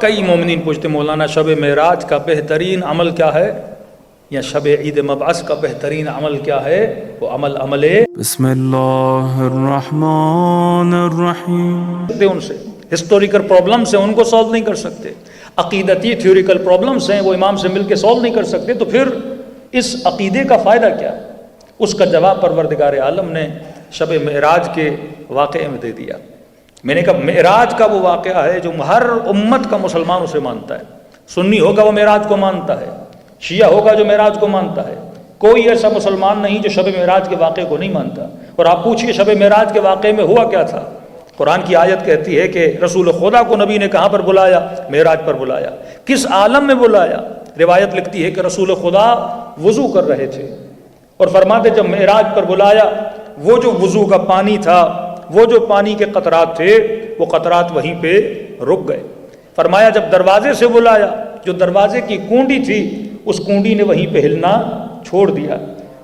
کئی مومنین پوچھتے مولانا شب معراج کا بہترین عمل کیا ہے یا شب عید مبعث کا بہترین عمل کیا ہے؟ وہ عمل بسم اللہ الرحمن الرحیم۔ ان سے ہسٹوریکل پرابلمس ہیں ان کو سالو نہیں کر سکتے، عقیدتی تھیوریکل پرابلمس ہیں وہ امام سے مل کے سالو نہیں کر سکتے، تو پھر اس عقیدے کا فائدہ کیا؟ اس کا جواب پروردگار عالم نے شب معراج کے واقعے میں دے دیا۔ میں نے کہا معراج کا وہ واقعہ ہے جو ہر امت کا مسلمان اسے مانتا ہے، سنی ہوگا وہ معراج کو مانتا ہے، شیعہ ہوگا جو معراج کو مانتا ہے، کوئی ایسا مسلمان نہیں جو شب معراج کے واقعے کو نہیں مانتا۔ اور آپ پوچھئے شب معراج کے واقعے میں ہوا کیا تھا؟ قرآن کی آیت کہتی ہے کہ رسول خدا کو نبی نے کہاں پر بلایا؟ معراج پر بلایا۔ کس عالم میں بلایا؟ روایت لکھتی ہے کہ رسول خدا وضو کر رہے تھے اور فرماتے جب معراج پر بلایا، وہ جو وضو کا پانی تھا، وہ جو پانی کے قطرات تھے، وہ قطرات وہیں پہ رک گئے۔ فرمایا جب دروازے سے بلایا، جو دروازے کی کونڈی تھی اس کونڈی نے وہیں پہ ہلنا چھوڑ دیا،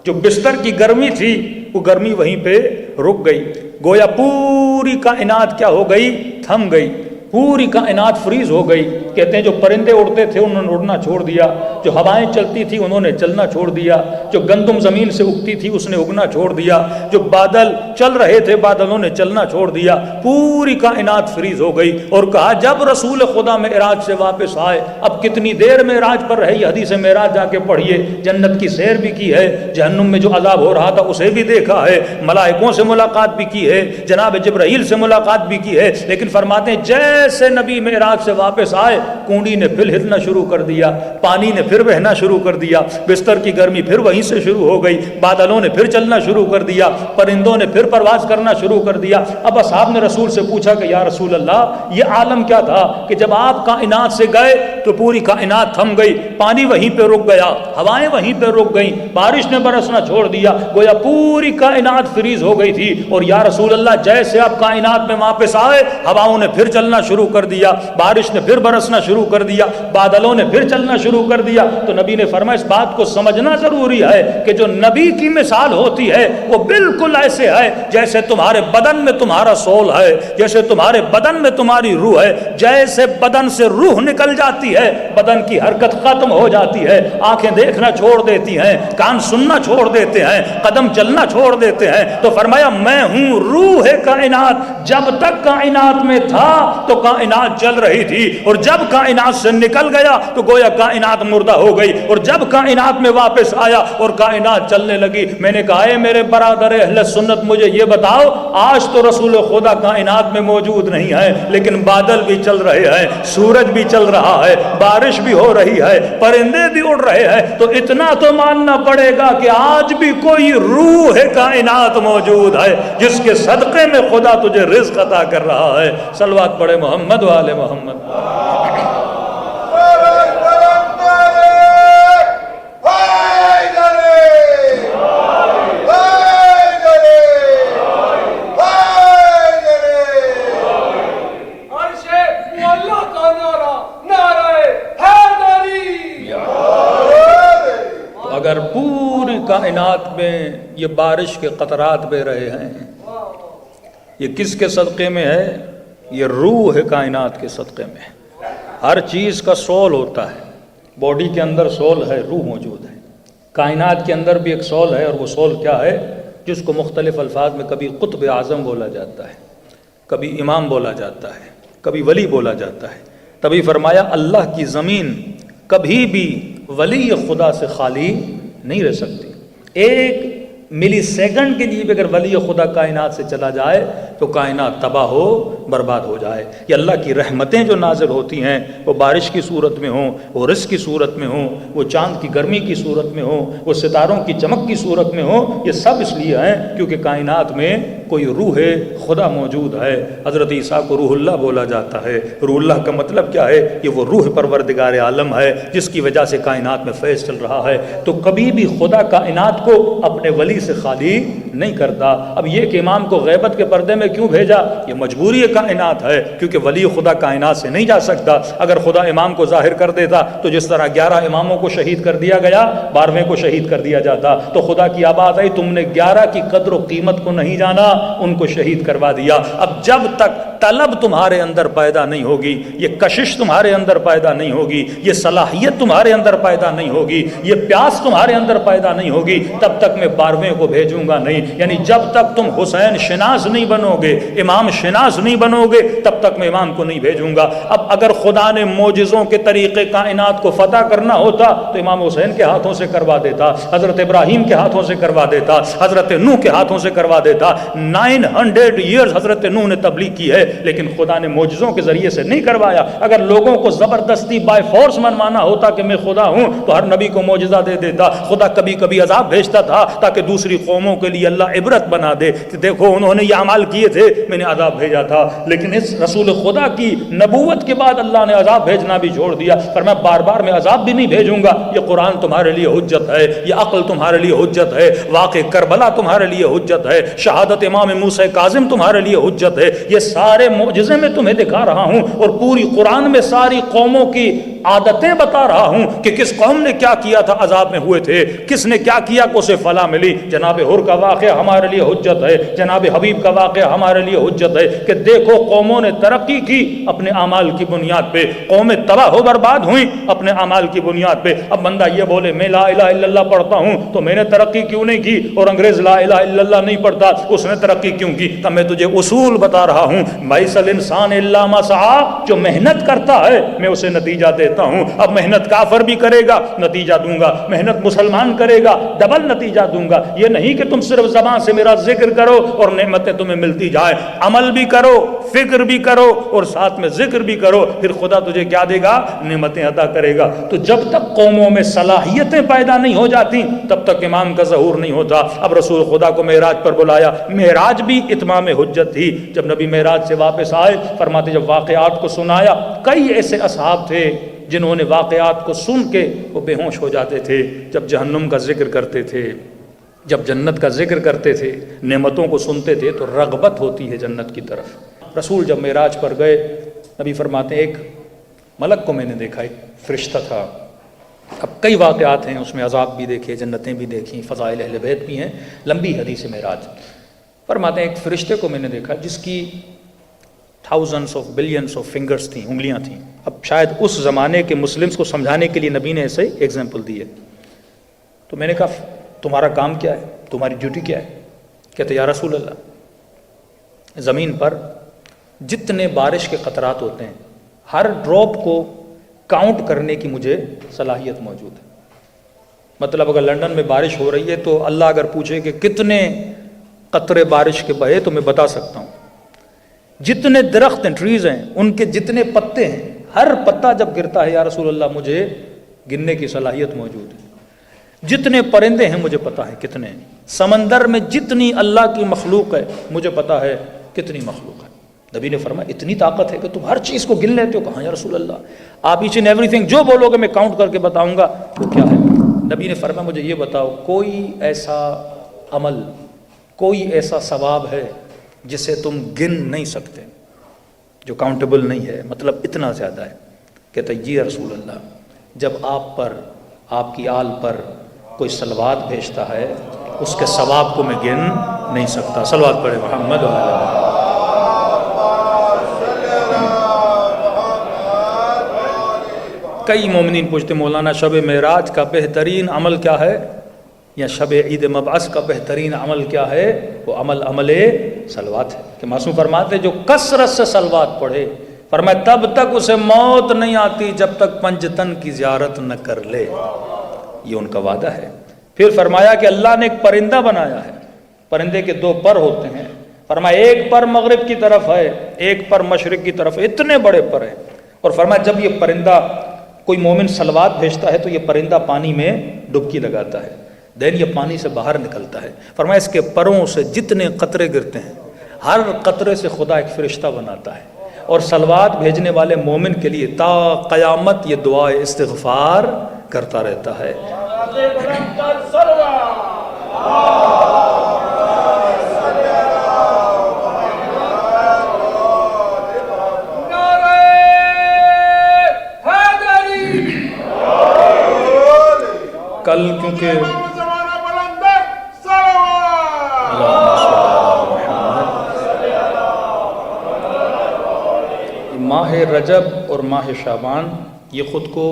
جو بستر کی گرمی تھی وہ گرمی وہیں پہ رک گئی، گویا پوری کائنات کیا ہو گئی؟ تھم گئی، پوری کائنات فریز ہو گئی۔ کہتے ہیں جو پرندے اڑتے تھے انہوں نے اڑنا چھوڑ دیا، جو ہوائیں چلتی تھی انہوں نے چلنا چھوڑ دیا، جو گندم زمین سے اگتی تھی اس نے اگنا چھوڑ دیا، جو بادل چل رہے تھے بادلوں نے چلنا چھوڑ دیا، پوری کائنات فریز ہو گئی۔ اور کہا جب رسول خدا معراج سے واپس آئے، اب کتنی دیر معراج پر رہے؟ یہ حدیث معراج جا کے پڑھیے، جنت کی سیر بھی کی ہے، جہنم میں جو عذاب ہو رہا تھا اسے بھی دیکھا ہے، ملائکوں سے ملاقات بھی کی ہے، جناب جبرائیل سے ملاقات بھی کی ہے، لیکن فرماتے ہیں جیسے نبی معراج سے واپس آئے کونڈی نے پھر ہلنا شروع کر دیا، پانی نے پھر بہنا شروع کر دیا، بستر کی گرمی پھر وہیں سے شروع ہو گئی، بادلوں نے پھر چلنا شروع کر دیا، پرندوں نے پھر پرواز کرنا شروع کر دیا۔ اب اصحاب نے رسول سے پوچھا کہ یا رسول اللہ یہ عالم کیا تھا کہ جب آپ کائنات سے گئے تو پوری کائنات تھم گئی، پانی وہیں پہ رک گیا، ہوائیں وہیں پہ رک گئیں، بارش نے برسنا چھوڑ دیا، گویا پوری کائنات فریز ہو گئی تھی، اور یا رسول اللہ جیسے آپ کائنات میں واپس آئے ہواؤں نے پھر چلنا شروع کر دیا، بارش نے پھر برسنا شروع کر دیا، بادلوں نے پھر چلنا شروع کر دیا۔ تو نبی نے فرمایا اس بات کو سمجھنا ضروری ہے کہ جو نبی کی مثال ہوتی ہے وہ بالکل ایسے ہے جیسے تمہارے بدن میں تمہارا سول ہے، جیسے تمہارے بدن میں تمہاری روح ہے، جیسے بدن سے روح نکل جاتی ہے بدن کی حرکت ختم ہو جاتی ہے، آنکھیں دیکھنا چھوڑ دیتی ہیں، کان سننا چھوڑ دیتے ہیں، قدم چلنا چھوڑ دیتے ہیں۔ تو فرمایا میں ہوں روح کائنات، جب تک کائنات میں تھا تو کائنات چل رہی تھی، اور جب کائنات سے نکل گیا تو گویا کائنات مردہ ہو گئی، اور جب کائنات میں واپس آیا اور کائنات چلنے لگی۔ میں نے کہا اے میرے برادر اہل سنت مجھے یہ بتاؤ، آج تو رسول خدا کائنات میں موجود نہیں ہے لیکن بادل بھی چل رہے ہیں، سورج بھی چل رہا ہے، بارش بھی ہو رہی ہے، پرندے بھی اڑ رہے ہیں، تو اتنا تو ماننا پڑے گا کہ آج بھی کوئی روح کائنات موجود ہے جس کے صدقے میں خدا تجھے رزق عطا کر رہا ہے۔ صلوات پڑھے محمد و آل محمد۔ اگر پوری کائنات میں یہ بارش کے قطرات بہ رہے ہیں، یہ کس کے صدقے میں ہے؟ یہ روح کائنات کے صدقے میں۔ ہر چیز کا سول ہوتا ہے، باڈی کے اندر سول ہے، روح موجود ہے، کائنات کے اندر بھی ایک سول ہے، اور وہ سول کیا ہے؟ جس کو مختلف الفاظ میں کبھی قطب اعظم بولا جاتا ہے، کبھی امام بولا جاتا ہے، کبھی ولی بولا جاتا ہے۔ تبھی فرمایا اللہ کی زمین کبھی بھی ولی خدا سے خالی نہیں رہ سکتی، ایک ملی سیکنڈ کے لیے بھی اگر ولی خدا کائنات سے چلا جائے تو کائنات تباہ ہو برباد ہو جائے۔ یہ اللہ کی رحمتیں جو نازل ہوتی ہیں وہ بارش کی صورت میں ہوں، وہ رزق کی صورت میں ہوں، وہ چاند کی گرمی کی صورت میں ہوں، وہ ستاروں کی چمک کی صورت میں ہوں، یہ سب اس لیے ہیں کیونکہ کائنات میں کوئی روح خدا موجود ہے۔ حضرت عیسیٰ کو روح اللہ بولا جاتا ہے۔ روح اللہ کا مطلب کیا ہے؟ یہ وہ روح پروردگار عالم ہے جس کی وجہ سے کائنات میں فیض چل رہا ہے۔ تو کبھی بھی خدا کائنات کو اپنے ولی سے خالی نہیں کرتا۔ اب یہ کہ امام کو غیبت کے پردے میں کیوں بھیجا؟ یہ مجبوری کائنات ہے کیونکہ ولی خدا کائنات سے نہیں جا سکتا۔ اگر خدا امام کو ظاہر کر دیتا تو جس طرح 11 اماموں کو شہید کر دیا گیا 12ویں کو شہید کر دیا جاتا، تو خدا کی آواز آئی تم نے 11 کی قدر و قیمت کو نہیں جانا، ان کو شہید کروا دیا۔ اب جب تک طلب تمہارے اندر پیدا نہیں ہوگی، یہ کشش تمہارے اندر پیدا نہیں ہوگی، یہ صلاحیت تمہارے اندر پیدا نہیں ہوگی، یہ پیاس تمہارے اندر پیدا نہیں ہوگی، تب تک میں 12ویں کو بھیجوں گا نہیں۔ یعنی جب تک تم حسین شناس نہیں بنو گے، امام شناس نہیں بنو گے، تب تک میں امام کو نہیں بھیجوں گا۔ اب اگر خدا نے معجزوں کے طریقے کائنات کو فتح کرنا ہوتا تو امام حسین کے ہاتھوں سے کروا دیتا، حضرت ابراہیم کے ہاتھوں سے کروا دیتا، حضرت نوح کے ہاتھوں سے کروا دیتا۔ 900 ایئرز حضرت نوح نے تبلیغ کی ہے، لیکن خدا نے معجزوں کے ذریعے سے نہیں کروایا۔ اگر لوگوں کو زبردستی بائی فورس منوانا ہوتا کہ میں خدا ہوں تو ہر نبی کو معجزہ دے دیتا۔ خدا کبھی کبھی عذاب بھیجتا تھا تاکہ دوسری قوموں کے لیے اللہ عبرت بنا دے کہ دیکھو انہوں نے یہ اعمال کیے تھے، میں نے عذاب بھیجا تھا۔ لیکن اس رسول خدا کی نبوت کے بعد اللہ نے عذاب بھیجنا بھی چھوڑ دیا، پر میں بار بار میں عذاب بھی نہیں بھیجوں گا۔ یہ قرآن تمہارے لیے حجت ہے، یہ عقل تمہارے لیے حجت ہے، واقع کربلا تمہارے لیے حجت ہے، شہادت امام موسیٰ کاظم تمہارے لیے حجت ہے۔ یہ سارے معجزے میں تمہیں دکھا رہا ہوں، اور پوری قرآن میں ساری قوموں کی عادتیں بتا رہا ہوں کہ کس قوم نے کیا کیا تھا عذاب میں ہوئے تھے، کس نے کیا کیا کہ اسے فلاح ملی۔ جناب حر کا واقعہ ہمارے لیے حجت ہے، جناب حبیب کا واقعہ ہمارے لیے حجت ہے کہ دیکھو قوموں نے ترقی کی اپنے اعمال کی بنیاد پہ، قومیں تباہ و برباد ہوئیں اپنے اعمال کی بنیاد پہ۔ اب بندہ یہ بولے میں لا الہ الا اللہ پڑھتا ہوں تو میں نے ترقی کیوں نہیں کی، اور انگریز لا الہ الا اللہ نہیں پڑھتا اس نے ترقی کیوں کی؟ تب میں تجھے اصول بتا رہا ہوں، بئس الانسان الا ما سعی، جو محنت کرتا ہے میں اسے نتیجہ دیتا ہوں۔ اب محنت کافر بھی کرے گا نتیجہ دوں گا، محنت مسلمان کرے گا ڈبل نتیجہ دوں گا۔ یہ نہیں کہ تم صرف زبان سے میرا ذکر کرو اور نعمتیں تمہیں ملتی جائے، عمل بھی کرو، فکر بھی کرو، اور ساتھ میں ذکر بھی کرو، پھر خدا تجھے کیا دے گا؟ نعمتیں عطا کرے گا۔ تو جب تک قوموں میں صلاحیتیں پیدا نہیں ہو جاتی تب تک امام کا ظہور نہیں ہوتا۔ اب رسول خدا کو معراج پر بلایا، معراج بھی اتمام حجت تھی۔ جب نبی معراج سے واپس آئے، فرماتے جب واقعات کو سنایا، کئی ایسے اصحاب تھے جنہوں نے واقعات کو سن کے وہ بے ہوش ہو جاتے تھے۔ جب جہنم کا ذکر کرتے تھے، جب جنت کا ذکر کرتے تھے، نعمتوں کو سنتے تھے تو رغبت ہوتی ہے جنت کی طرف۔ رسول جب معراج پر گئے، نبی فرماتے ہیں ایک ملک کو میں نے دیکھا، ایک فرشتہ تھا۔ اب کئی واقعات ہیں اس میں، عذاب بھی دیکھے، جنتیں بھی دیکھیں، فضائل اہل بیت بھی ہیں، لمبی حدیث معراج۔ فرماتے ہیں ایک فرشتے کو میں نے دیکھا جس کی thousands of billions of fingers تھیں، انگلیاں تھیں۔ اب شاید اس زمانے کے مسلمز کو سمجھانے کے لیے نبی نے ایسے ایگزامپل دی ہے۔ تو میں نے کہا تمہارا کام کیا ہے، تمہاری ڈیوٹی کیا ہے؟ کہتے یا رسول اللہ، زمین پر جتنے بارش کے قطرات ہوتے ہیں ہر ڈراپ کو کاؤنٹ کرنے کی مجھے صلاحیت موجود ہے۔ مطلب اگر لنڈن میں بارش ہو رہی ہے تو اللہ اگر پوچھے کہ کتنے قطرے بارش کے بہے تو میں بتا سکتا ہوں۔ جتنے درخت ہیں، ٹریز ہیں، ان کے جتنے پتے ہیں، ہر پتا جب گرتا ہے یا رسول اللہ مجھے گننے کی صلاحیت موجود ہے۔ جتنے پرندے ہیں مجھے پتا ہے کتنے ہیں، سمندر میں جتنی اللہ کی مخلوق ہے مجھے پتا ہے کتنی مخلوق ہے۔ نبی نے فرمایا اتنی طاقت ہے کہ تم ہر چیز کو گن لیتے ہو؟ کہاں یا رسول اللہ، آپ ایچ اینڈ ایوری تھنگ جو بولو گے میں کاؤنٹ کر کے بتاؤں گا۔ وہ کیا ہے؟ نبی نے فرمایا مجھے یہ بتاؤ کوئی ایسا عمل، کوئی ایسا ثواب ہے جسے تم گن نہیں سکتے، جو کاؤنٹیبل نہیں ہے، مطلب اتنا زیادہ ہے؟ کہتا جی یا رسول اللہ، جب آپ پر، آپ کی آل پر کوئی صلوات بھیجتا ہے اس کے ثواب کو میں گن نہیں سکتا۔ صلوات پڑھے محمد و علیہ۔ کئی مومنین پوچھتے مولانا شب معراج کا بہترین عمل کیا ہے، یا شب عید مبعث کا بہترین عمل کیا ہے؟ وہ عمل صلوات ہے کہ معصوم فرماتے جو کثرت سے صلوات پڑھے، فرمایا تب تک اسے موت نہیں آتی جب تک پنجتن کی زیارت نہ کر لے۔ یہ ان کا وعدہ ہے۔ پھر فرمایا کہ اللہ نے ایک پرندہ بنایا ہے، پرندے کے دو پر ہوتے ہیں، فرمایا ایک پر مغرب کی طرف ہے، ایک پر مشرق کی طرف، اتنے بڑے پر ہیں۔ اور فرمایا جب یہ پرندہ کوئی مومن صلوات بھیجتا ہے تو یہ پرندہ پانی میں ڈبکی لگاتا ہے، دین یہ پانی سے باہر نکلتا ہے۔ فرمایا اس کے پروں سے جتنے قطرے گرتے ہیں ہر قطرے سے خدا ایک فرشتہ بناتا ہے، اور صلوات بھیجنے والے مومن کے لیے تا قیامت یہ دعا استغفار کرتا رہتا ہے۔ کل کیونکہ رجب اور ماہ شعبان یہ خود کو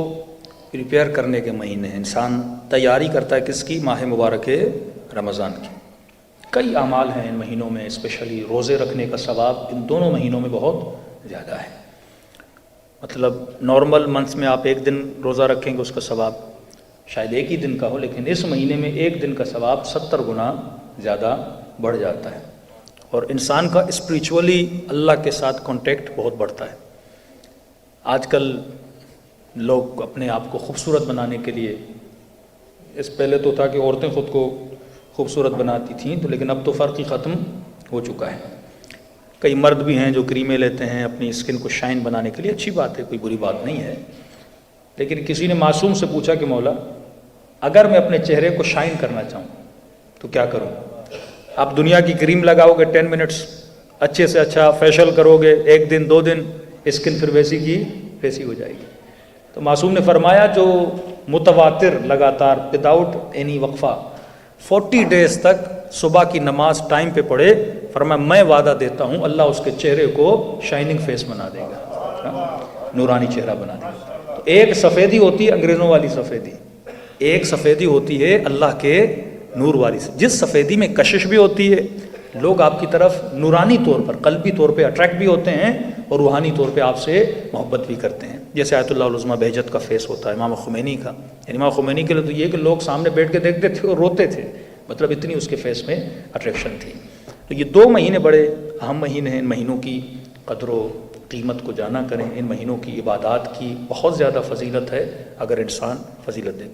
پریپیئر کرنے کے مہینے ہیں. انسان تیاری کرتا ہے کس کی؟ ماہ مبارک رمضان کی. کئی اعمال ہیں ان مہینوں میں، اسپیشلی روزے رکھنے کا ثواب ان دونوں مہینوں میں بہت زیادہ ہے. مطلب نارمل منتھ میں آپ ایک دن روزہ رکھیں گے اس کا ثواب شاید ایک ہی دن کا ہو، لیکن اس مہینے میں ایک دن کا ثواب 70 گنا زیادہ بڑھ جاتا ہے، اور انسان کا اسپریچولی اللہ کے ساتھ کانٹیکٹ بہت بڑھتا ہے. آج کل لوگ اپنے آپ کو خوبصورت بنانے کے لیے، اس پہلے تو تھا کہ عورتیں خود کو خوبصورت بناتی تھیں، تو لیکن اب تو فرق ہی ختم ہو چکا ہے. کئی مرد بھی ہیں جو کریمیں لیتے ہیں اپنی اسکن کو شائن بنانے کے لیے، اچھی بات ہے، کوئی بری بات نہیں ہے. لیکن کسی نے معصوم سے پوچھا کہ مولا اگر میں اپنے چہرے کو شائن کرنا چاہوں تو کیا کروں؟ آپ دنیا کی کریم لگاؤ گے 10 منٹس، اچھے سے اچھا فیشل کرو گے، ایک دن 2 دن اسکن پھر ویسی کی ویسی ہو جائے گی. تو معصوم نے فرمایا جو متواتر لگاتار وداؤٹ اینی وقفہ 40 ڈیز تک صبح کی نماز ٹائم پہ پڑھے، فرمایا میں وعدہ دیتا ہوں اللہ اس کے چہرے کو شائننگ فیس بنا دے گا، نورانی چہرہ بنا دے گا. تو ایک سفیدی ہوتی ہے انگریزوں والی سفیدی، ایک سفیدی ہوتی ہے اللہ کے نور والی. جس سفیدی میں کشش بھی ہوتی ہے، لوگ آپ کی طرف نورانی طور پر قلبی طور پہ اٹریکٹ بھی ہوتے ہیں اور روحانی طور پہ آپ سے محبت بھی کرتے ہیں. جیسے آیت اللہ العظمیٰ بہجت کا فیس ہوتا ہے امام خمینی کا. یعنی امام خمینی کے لیے تو یہ کہ لوگ سامنے بیٹھ کے دیکھتے تھے اور روتے تھے، مطلب اتنی اس کے فیس میں اٹریکشن تھی. تو یہ 2 مہینے بڑے اہم مہینے ہیں. ان مہینوں کی قدر و قیمت کو جانا کریں. ان مہینوں کی عبادات کی بہت زیادہ فضیلت ہے اگر انسان فضیلت دے.